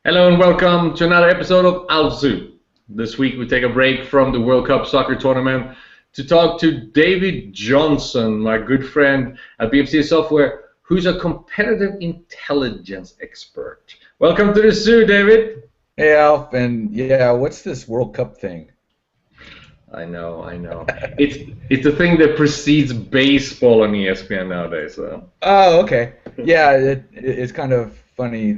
Hello and welcome to another episode of Alzu. This week we take a break from the World Cup soccer tournament to talk to David Johnson, my good friend at BFC Software, who's a competitive intelligence expert. Welcome to the zoo, David. Hey, Alf, and yeah, what's this World Cup thing? I know. It's the thing that precedes baseball on ESPN nowadays. So. Oh, okay. Yeah, it's kind of funny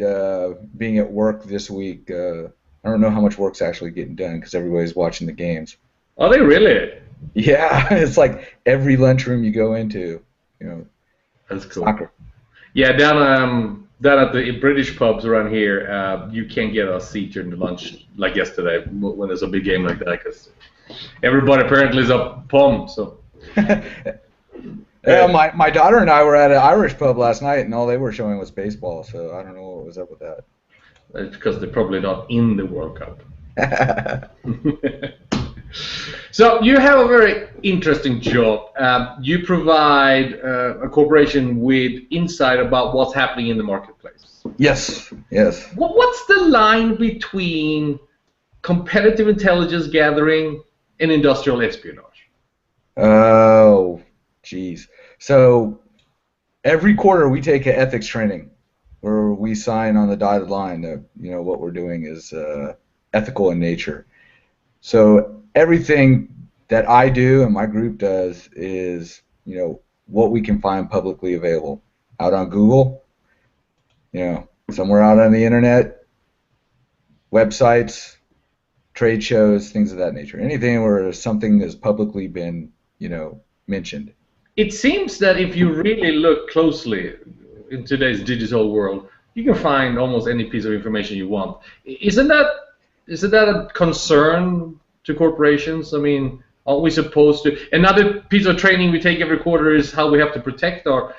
being at work this week. I don't know how much work's actually getting done because everybody's watching the games. Are they really? Yeah, it's like every lunchroom you go into, That's cool. soccer. Yeah, down at the British pubs around here, you can't get a seat during the lunch like yesterday when there's a big game like that because everybody apparently is up pumped. So. Yeah, my daughter and I were at an Irish pub last night, and all they were showing was baseball. So I don't know what was up with that. It's because they're probably not in the World Cup. So you have a very interesting job. You provide a corporation with insight about what's happening in the marketplace. Yes. What's the line between competitive intelligence gathering and industrial espionage? Oh, geez. So every quarter we take an ethics training where we sign on the dotted line that what we're doing is ethical in nature. So everything that I do and my group does is what we can find publicly available out on Google, somewhere out on the internet, websites, trade shows, things of that nature. Anything where something has publicly been mentioned. It seems that if you really look closely in today's digital world, you can find almost any piece of information you want. Isn't that a concern to corporations? I mean, aren't we supposed to? Another piece of training we take every quarter is how we have to protect our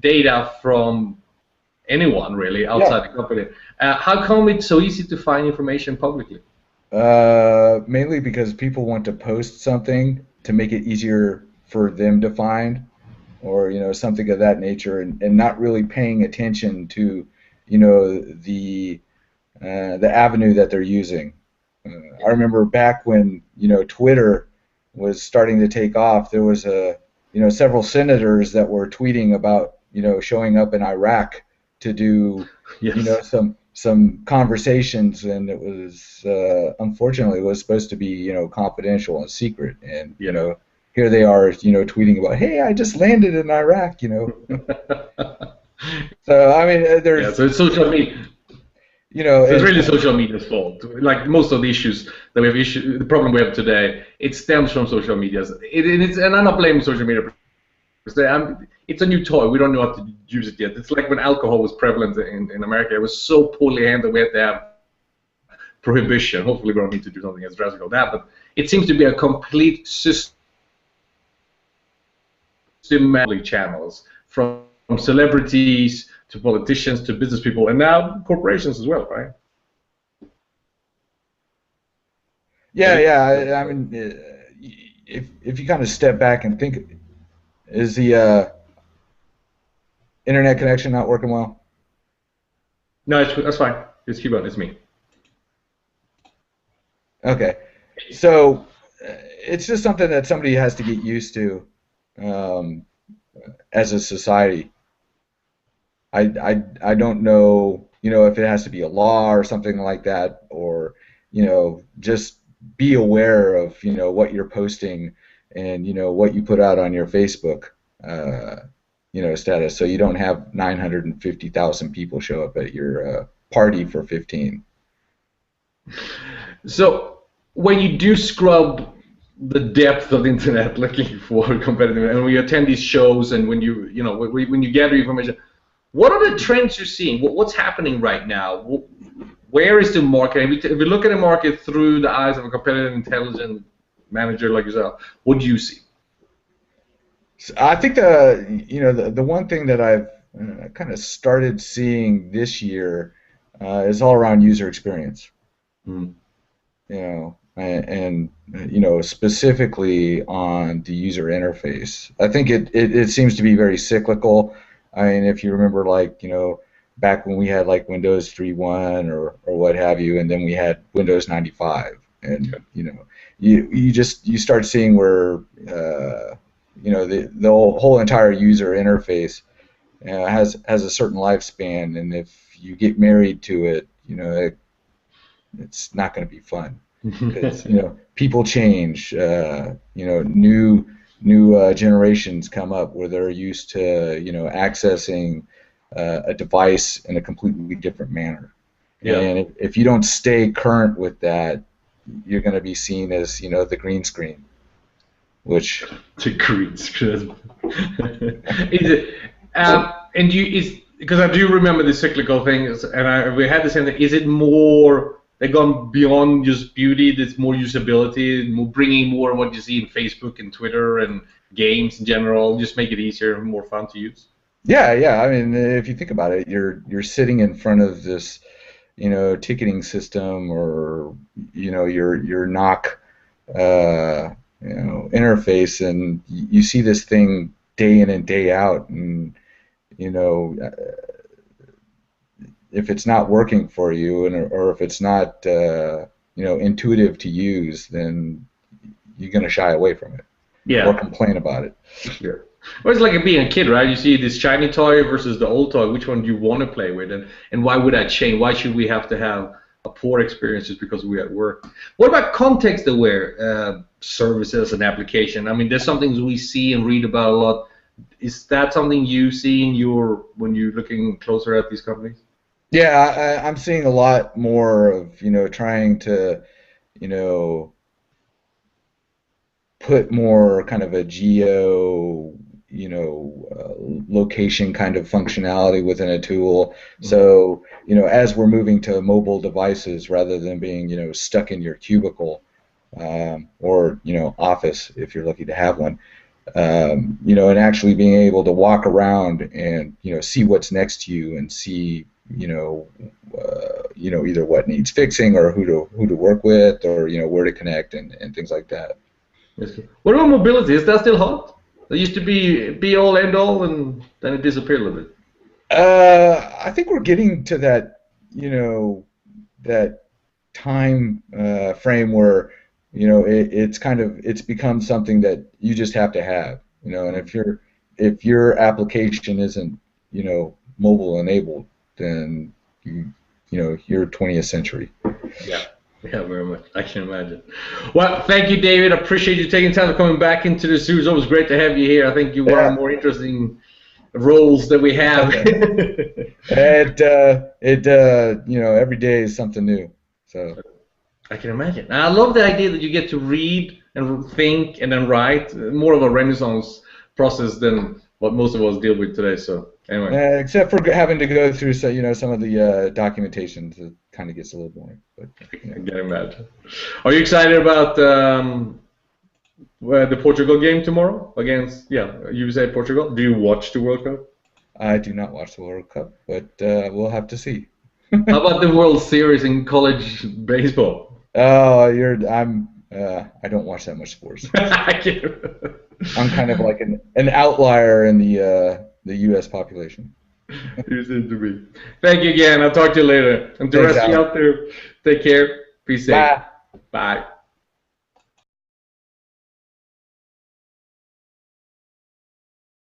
data from anyone really outside the company. How come it's so easy to find information publicly? Mainly because people want to post something to make it easier for them to find, or something of that nature, and not really paying attention to the avenue that they're using. I remember back when Twitter was starting to take off, there was several senators that were tweeting about showing up in Iraq to do Yes. some conversations, and it was unfortunately it was supposed to be confidential and secret, and here they are tweeting about, hey, I just landed in Iraq. So I mean there's So it's social media. So it's really social media's fault. Like most of the issues that we have, the problem we have today, it stems from social media. And I'm not blaming social media. It's a new toy. We don't know how to use it yet. It's like when alcohol was prevalent in America. It was so poorly handled. We had to have prohibition. Hopefully, we don't need to do something as drastic as that. But it seems to be a complete systematic channels from celebrities to politicians to business people, and now corporations as well, right? Yeah. I mean, if you kind of step back and think, is the internet connection not working well? No, that's fine. Just keep on. It's me. Okay. So it's just something that somebody has to get used to as a society. I don't know, if it has to be a law or something like that, or just be aware of what you're posting and what you put out on your Facebook status, so you don't have 950,000 people show up at your party for 15. So when you do scrub the depth of the internet looking for competitive, and when you attend these shows, and when when you gather information, what are the trends you're seeing? What's happening right now? Where is the market? If we look at the market through the eyes of a competitive intelligence manager like yourself, what do you see? I think the one thing that I've kind of started seeing this year is all around user experience. Mm. And specifically on the user interface. I think it seems to be very cyclical. I mean, if you remember, like back when we had like Windows 3.1 or what have you, and then we had Windows 95, and you start seeing where the whole entire user interface has a certain lifespan, and if you get married to it, it's not going to be fun because people change. New generations come up where they're used to accessing a device in a completely different manner. Yeah. And if you don't stay current with that, you're going to be seen as the green screen, which the green screen. Is it? And because I do remember the cyclical thing, and we had the same thing. Is it more they've gone beyond just beauty? There's more usability, bringing more of what you see in Facebook and Twitter and games in general, just make it easier and more fun to use. Yeah. I mean, if you think about it, you're sitting in front of this, ticketing system or your knock, interface, and you see this thing day in and day out, and if it's not working for you, or if it's not intuitive to use, then you're going to shy away from it, or complain about it. Sure. Well, it's like being a kid, right? You see this shiny toy versus the old toy. Which one do you want to play with, and why would I change? Why should we have to have a poor experience just because we're at work? What about context-aware services and application? I mean, there's some things we see and read about a lot. Is that something you see when you're looking closer at these companies? Yeah, I'm seeing a lot more of trying to put more kind of a geo location kind of functionality within a tool. Mm-hmm. So as we're moving to mobile devices rather than being stuck in your cubicle or office if you're lucky to have one. And actually being able to walk around and see what's next to you and see either what needs fixing or who to work with or where to connect and things like that. What about mobility? Is that still hot? It used to be all end all, and then it disappeared a little bit. I think we're getting to that that time frame where it's become something that you just have to have, and if your application isn't mobile enabled, then you're 20th century. Yeah, very much. I can imagine. Well, thank you, David. I appreciate you taking time to coming back into the zoo. It's always great to have you here. I think you're one of the more interesting roles that we have. Every day is something new. So. I can imagine. I love the idea that you get to read and think and then write. More of a Renaissance process than what most of us deal with today. So anyway. Except for having to go through some of the documentations, it kind of gets a little boring. But I can imagine. Are you excited about the Portugal game tomorrow against USA Portugal? Do you watch the World Cup? I do not watch the World Cup, but we'll have to see. How about the World Series in college baseball? Oh, I don't watch that much sports. I'm kind of like an outlier in the U.S. population. You seem to be. Thank you again. I'll talk to you later. And the rest of you out there, take care. Be safe. Bye. Bye.